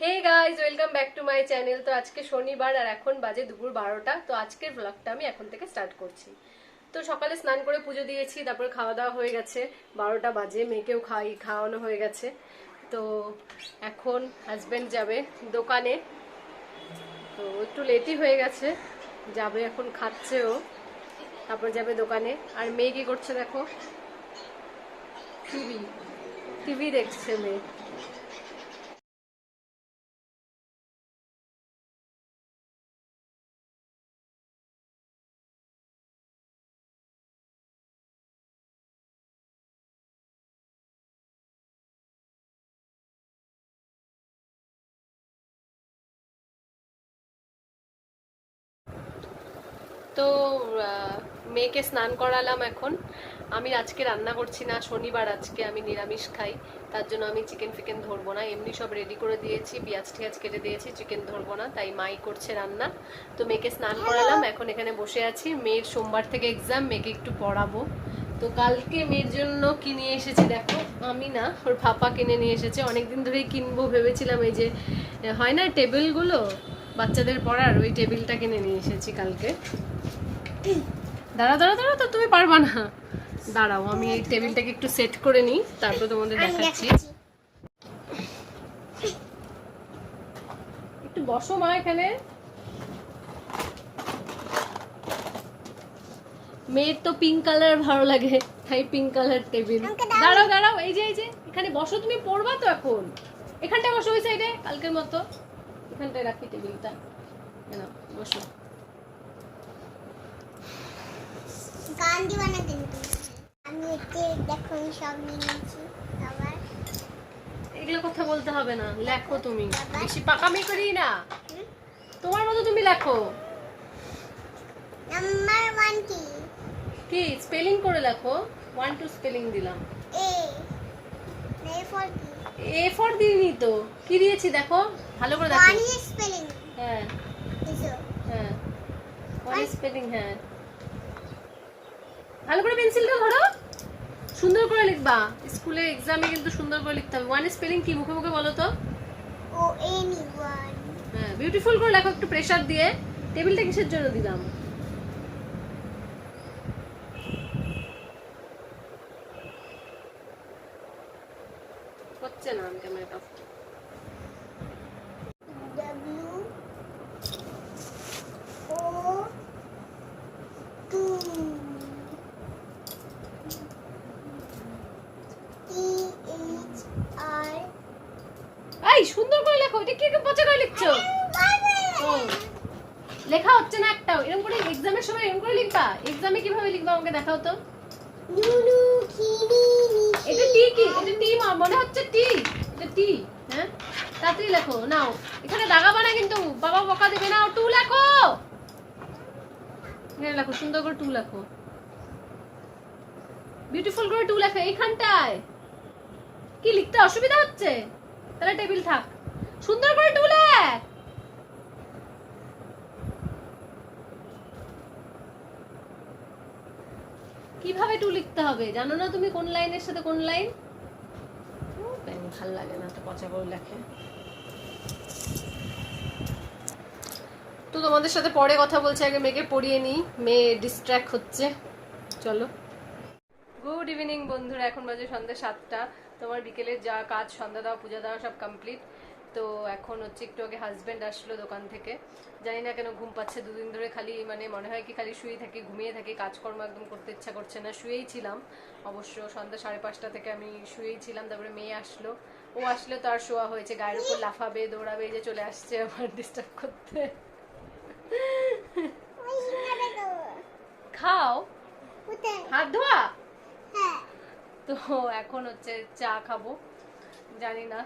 Hey guys, welcome back to my channel. তো আজকে শনিবার আর এখন বাজে দুপুর 12টা। তো আজকের ব্লগটা আমি এখন থেকে স্টার্ট করছি। তো সকালে স্নান করে পুজো দিয়েছি, তারপরে খাওয়া দাওয়া হয়ে গেছে, 12টা বাজে। মেয়েকেও খাওয়ানো হয়ে গেছে। তো এখন হাজবেন্ড যাবে দোকানে, তো একটু লেটই হয়ে গেছে, যাবে এখন, খাচ্ছে ও, তারপর যাবে দোকানে। আর মেয়ে কি করছে দেখো, টিভি টিভি দেখছে মেয়ে। তো মেয়েকে স্নান করালাম এখন। আমি আজকে রান্না করছি না, শনিবার, আজকে আমি নিরামিষ খাই। তার জন্য আমি চিকেন ফিকেন ধরবো না, এমনি সব রেডি করে দিয়েছি, পেঁয়াজ টিয়াজ কেটে দিয়েছি, চিকেন ধরবো না, তাই মাই করছে রান্না। তো মেয়েকে স্নান করালাম, এখন এখানে বসে আছি। মেয়ের সোমবার থেকে এক্সাম, মেয়েকে একটু পড়াবো। তো কালকে মেয়ের জন্য কি নিয়ে এসেছি দেখো, আমি না, ওর পাপা কিনে নিয়ে এসেছে। অনেকদিন ধরেই কিনবো ভেবেছিলাম, এই যে হয় না টেবিলগুলো বাচ্চাদের পড়ার, ওই টেবিলটা কিনে নিয়ে এসেছি কালকে। দাঁড়া দাঁড়া দাঁড়া, তো তুমি পারবা না, দাঁড়াও, আমি এই টেবিলটাকে একটু সেট করে নিই, তারপর তোমাদের দেখাচ্ছি। একটু বসো মা এখানে। মেয়ের তো পিঙ্ক কালার ভালো লাগে, তাই পিঙ্ক কালার টেবিল। দাঁড়াও দাঁড়াও, এই যে এখানে বসো, তুমি পড়বা তো এখন। এখানটায় বসো, ওই সাইডে কালকের মতো এখানটায় রাখি টেবিলটা, বসো। গান দিবা না কিন্তু, আমি এতে দেখো সব নিয়ে নিয়েছি। আবার এগুলো কথা বলতে হবে না, লেখো তুমি, বেশি পাকামি করি না, তোমার মতো তুমি লেখো। নাম্বার 1 কি? কি স্পেলিং করে লেখো, 1 2 স্পেলিং দিলাম। এ এ ফর কি? এ ফর দিইনি তো, কি দিয়েছি দেখো, ভালো করে দেখো। 1 ইজ স্পেলিং। হ্যাঁ দিছো? হ্যাঁ, 1 স্পেলিং, হ্যাঁ। ভালো করে পেন্সিলটা ধরো, সুন্দর করে লিখবা, স্কুলে এক্সামে কিন্তু সুন্দর করে লিখতে হবে। 1 স্পেলিং কি, মুখে মুখে বলো তো। ও এনি 1। হ্যাঁ, বিউটিফুল করে লেখো, একটু প্রেসার দিয়ে। টেবিলটা কিসের জন্য দিলাম? হচ্ছে না, আমি ক্যামেরাটা off. W O 2 T H R. এই সুন্দর করে লেখো, এটা কি পচা করে লিখছো? ও, লেখা হচ্ছে না একটাও। এরকম করে এক্সামের সময় এরকম করে লিখবা? এক্সামে কিভাবে লিখবা আমাকে দেখাও তো। নুনু কিনি এটা টি কি? এটা টি মনে হচ্ছে টি। এটা টি, হ্যাঁ? তাড়াতাড়ি লেখো, নাও। এখানে দাগাবা না কিন্তু, বাবা বকা দেবে। নাও, টু লেখো। এখানে লেখো, সুন্দর করে টু লেখো, বিউটিফুল করে টু লেখো এইখানটায়। কি লিখতে অসুবিধা হচ্ছে? তাহলে টেবিল থাক, সুন্দর করে টু লেখ। কিভাবে টু লিখতে হবে জানো না তুমি, কোন লাইনের সাথে কোন লাইন? ভাল লাগে না তো পচা করে লেখে। তো তোমাদের সাথে পরে কথা বলছি, আগে মেয়েকে পড়িয়ে নিই, মেয়ে ডিস্ট্র্যাক্ট হচ্ছে। চলো। গুড ইভিনিং বন্ধুরা, এখন বাজে সন্ধ্যা 7টা। তোমার বিকেলের যা কাজ, সন্ধ্যা দেওয়া, পূজা দেওয়া সব কমপ্লিট। তো এখন হচ্ছে একটু আগে হাজব্যান্ড আসলো দোকান থেকে। জানি না কেন ঘুম পাচ্ছে, দুদিন ধরে খালি মানে মনে হয় কি খালি শুয়ে থাকি, ঘুমিয়ে থাকি, কাজকর্ম একদম করতে ইচ্ছা করছে না। শুয়েই ছিলাম অবশ্য, সন্ধ্যা 5:30 থেকে আমি শুয়েই ছিলাম। তারপরে মেয়ে আসলো, ও আসলে তো আর শোয়া হয়েছে, গায়ের উপর লাফাবে, দৌড়াবে, এই যে চলে আসছে আমার ডিস্টার্ব করতে। খাও, হাত ধোয়া। হ্যাঁ, তো এখন হচ্ছে চা খাবো, জানি না